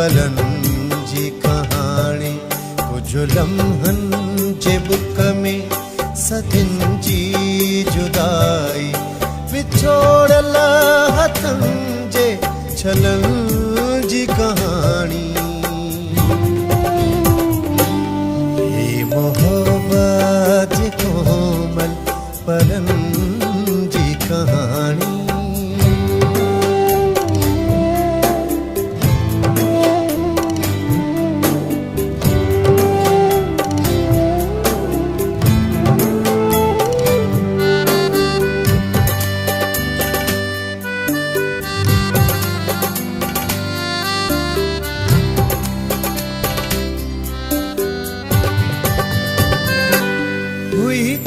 पलनि जी कहाणी कुझु लम्हनि जे बुक में सदियुनि जी जुदाई विछोड़ल हथनि जे छलनि जी कहाणी हे मोहब्बत जे कोमल पलनि जी कहाणी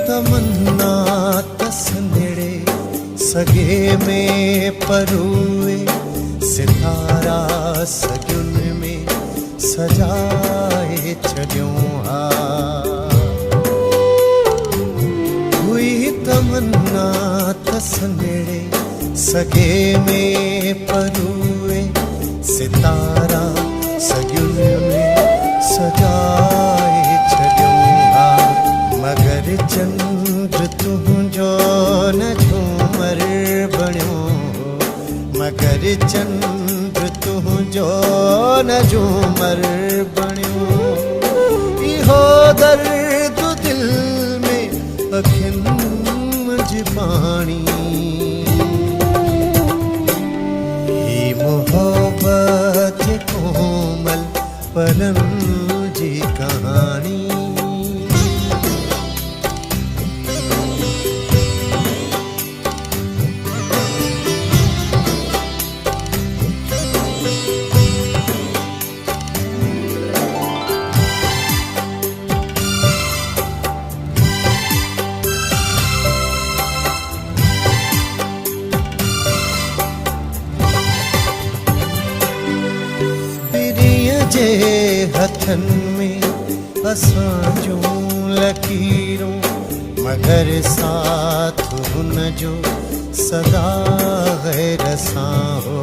तमन्ना तसनेड़े सगे में परुए सितारा सगुन में सजाए छॾियूं हा हुई तमन्ना तसनेड़े सगे में परुए सितारा सगुन में सजाए छॾियूं हा मगर चंद्र तुंहिंजो न झूमर बणियो मगर चंद्र तुंहिंजो न झूमर बणियो इहो दर्द दिल में अखियुनि मुंहिंजी पाणी ही मोहब्बत जे कोमल पलनि जी कहाणी जे हथनि में असां जूं लकीरूं मगर साथ हुन जो सदा गैर सां हो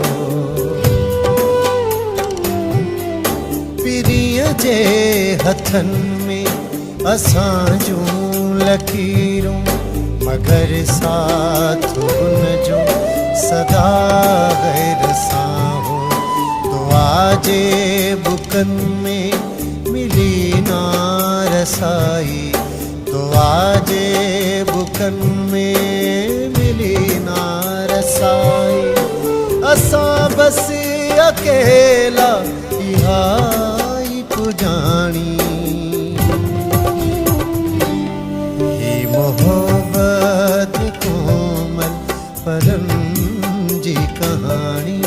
पीरीअ जे हथनि में असां जूं लकीरूं मगर साथ हुन जो सदा गैर सां हो दुआ जे बुकनि में मिली ना रसाई दुआ जे बुकनि में मिली ना रसाई असां बसि अकेला इहा ई पुॼाणी ही मोहब्बत कोमल पलनि जी कहाणी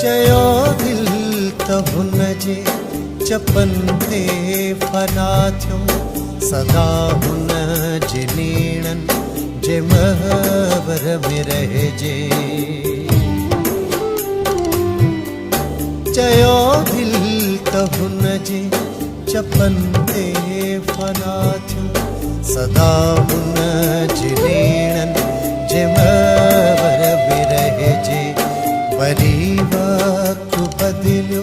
चयो दिल त हुन जे चपनि ते फना थियो सदा हुन जे नेणनि जे महवर में रहिजे चयो दिल त हुन जे चपनि ते फना थियो सदा हुन जे नेणनि जे महवर में रहिजे वरी वक्त बदलियो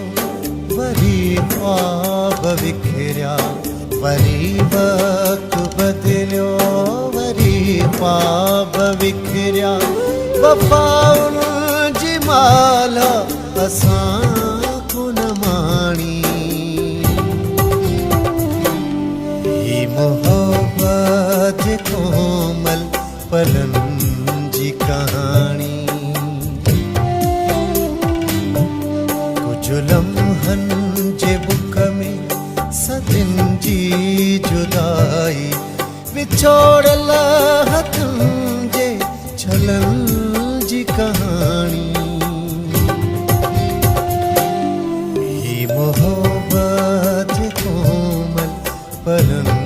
वरी ख्वाब विखरिया वरी वक्त बदलियो वरी ख्वाब विखरिया वफ़ाउनि जी माला असां कोन माणी ही मोहब्बत जे कोमल पलनि जी कहाणी लम्हनि जे बुक में सदियुनि जी जुदाई विछोड़ल हथनि जे छलनि जी कहाणी ही मोहब्बत कोमल पलनि